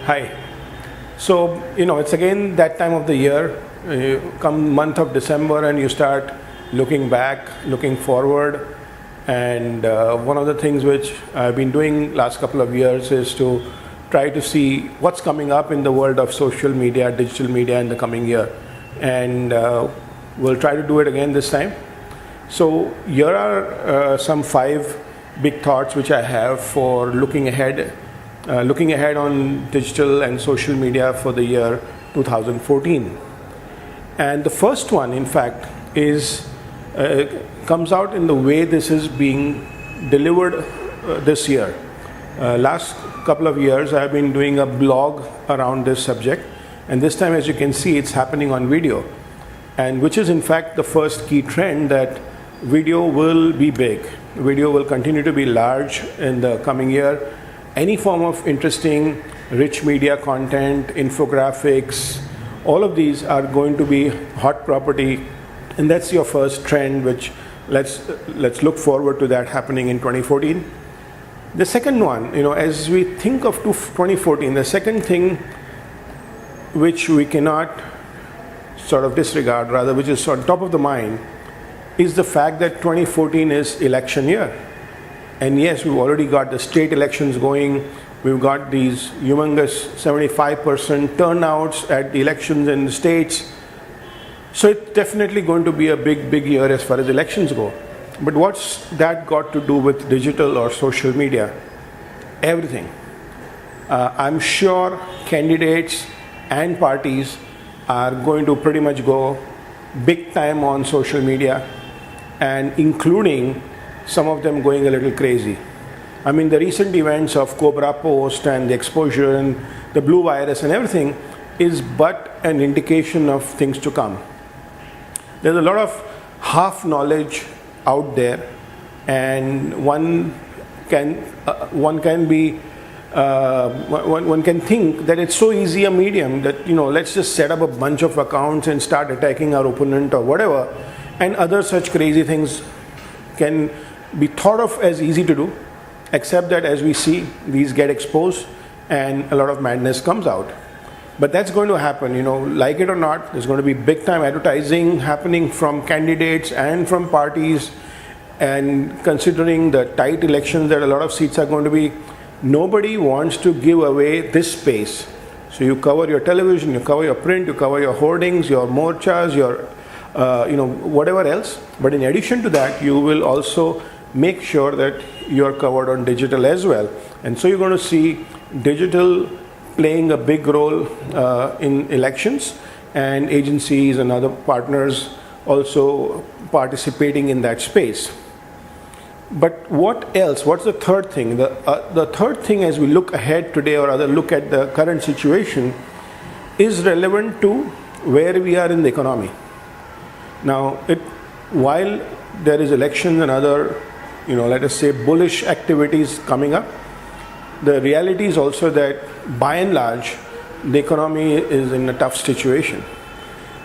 Hi. So, it's again that time of the year, come month of December, and you start looking back, looking forward. And one of the things which I've been doing last couple of years is to try to see what's coming up in the world of social media, digital media in the coming year. And we'll try to do it again this time. So here are some 5 big thoughts which I have for looking ahead on digital and social media for the year 2014. And the first one, in fact, is comes out in the way this is being delivered this year. Last couple of years, I've been doing a blog around this subject, and this time, as you can see, it's happening on video, and which is in fact the first key trend that video will be big. Video will continue to be large in the coming year. Any form of interesting, rich media content, infographics, all of these are going to be hot property, and that's your first trend, which let's look forward to that happening in 2014. The second one, as we think of 2014, the second thing which we cannot sort of disregard, rather which is on top of the mind, is the fact that 2014 is election year. And yes, we've already got the state elections going. We've got these humongous 75% turnouts at the elections in the states. So it's definitely going to be a big year as far as elections go. But what's that got to do with digital or social media? Everything. I'm sure candidates and parties are going to pretty much go big time on social media, and including some of them going a little crazy. I mean, the recent events of Cobra Post and the exposure and the blue virus and everything is but an indication of things to come. There's a lot of half knowledge out there, and one can think that it's so easy a medium that let's just set up a bunch of accounts and start attacking our opponent or whatever, and other such crazy things can be thought of as easy to do, except that as we see, these get exposed and a lot of madness comes out. But that's going to happen, like it or not. There's going to be big time advertising happening from candidates and from parties, and considering the tight elections that a lot of seats are going to be, nobody wants to give away this space. So you cover your television, you cover your print, you cover your hoardings, your morchas, your whatever else. But in addition to that, you will also make sure that you're covered on digital as well. And so you're going to see digital playing a big role in elections, and agencies and other partners also participating in that space. But what else? What's the third thing? The third thing, as we look ahead today, or rather look at the current situation, is relevant to where we are in the economy. Now, while there is elections and other, let us say, bullish activities coming up, the reality is also that by and large, the economy is in a tough situation.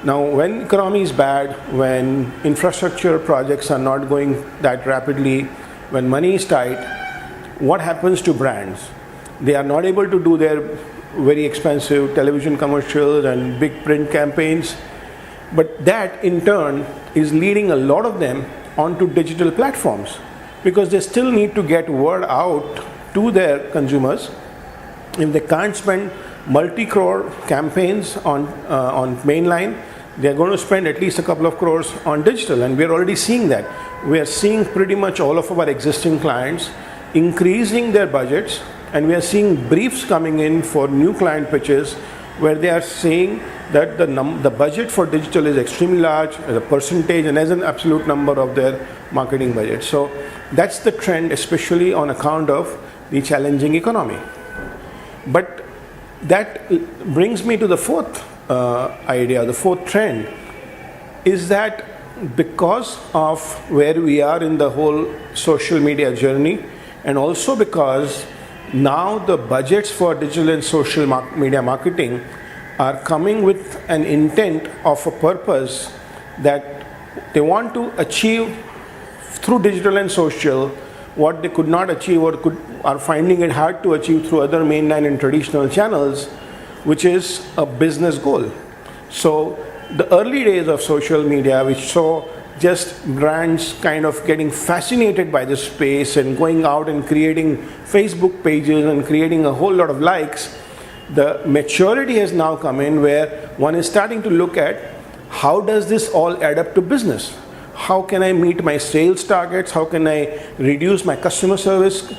Now, when economy is bad, when infrastructure projects are not going that rapidly, when money is tight, what happens to brands? They are not able to do their very expensive television commercials and big print campaigns. But that, in turn, is leading a lot of them onto digital platforms, because they still need to get word out to their consumers. If they can't spend multi-crore campaigns on mainline, they're going to spend at least a couple of crores on digital, and we're already seeing that. We are seeing pretty much all of our existing clients increasing their budgets, and we are seeing briefs coming in for new client pitches where they are saying that the budget for digital is extremely large as a percentage and as an absolute number of their marketing budget. So that's the trend, especially on account of the challenging economy. But that brings me to the fourth idea, the fourth trend, is that because of where we are in the whole social media journey, and also because now the budgets for digital and social media marketing are coming with an intent of a purpose that they want to achieve through digital and social what they could not achieve or are finding it hard to achieve through other mainline and traditional channels, which is a business goal. So the early days of social media, which saw just brands kind of getting fascinated by the space and going out and creating Facebook pages and creating a whole lot of likes, the maturity has now come in where one is starting to look at how does this all add up to business? How can I meet my sales targets? How can I reduce my customer service?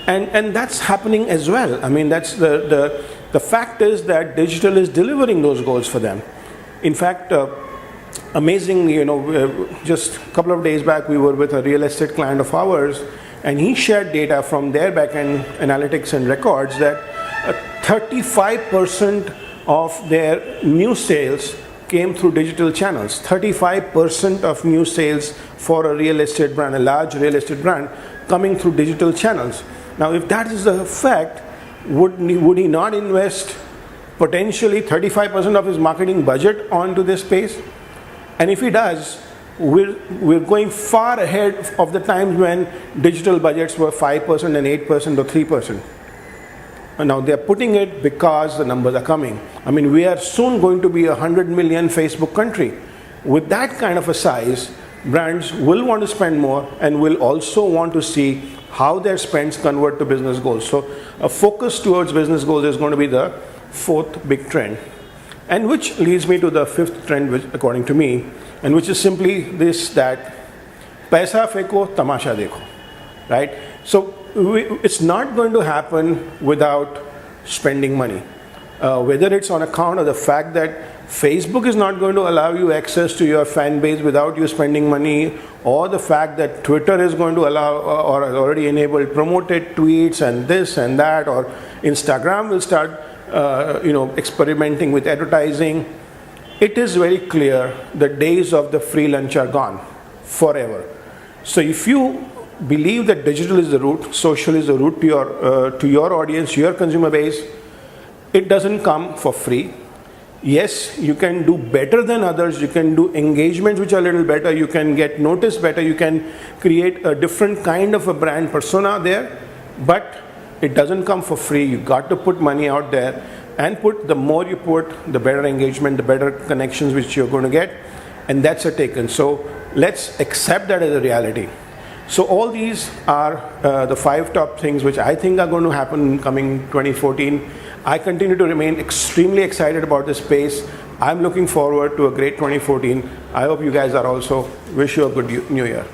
And that's happening as well. I mean, that's the fact is that digital is delivering those goals for them. In fact, amazing, just a couple of days back, we were with a real estate client of ours, and he shared data from their backend analytics and records that 35% of their new sales came through digital channels. 35% of new sales for a real estate brand, a large real estate brand, coming through digital channels. Now, if that is the fact, would he not invest potentially 35% of his marketing budget onto this space? And if he does, we're going far ahead of the times when digital budgets were 5% and 8% or 3%. And now they're putting it because the numbers are coming. I mean, we are soon going to be a 100 million Facebook country. With that kind of a size, brands will want to spend more and will also want to see how their spends convert to business goals. So a focus towards business goals is going to be the fourth big trend. And which leads me to the fifth trend, which, according to me, and which is simply this, that paisa feko, tamasha dekho, right? So it's not going to happen without spending money. Whether it's on account of the fact that Facebook is not going to allow you access to your fan base without you spending money, or the fact that Twitter is going to allow or has already enabled promoted tweets and this and that, or Instagram will start experimenting with advertising. It is very clear the days of the free lunch are gone forever. So if you believe that digital is the route, social is the route to your audience, your consumer base, it doesn't come for free. Yes, you can do better than others, you can do engagements which are a little better, you can get noticed better, you can create a different kind of a brand persona there, but it doesn't come for free. You got to put money out there, and the more you put, the better engagement, the better connections which you're going to get, and that's a taken. So let's accept that as a reality. So all these are the 5 top things which I think are going to happen in coming 2014. I continue to remain extremely excited about this space. I'm looking forward to a great 2014. I hope you guys are also. Wish you a good new year.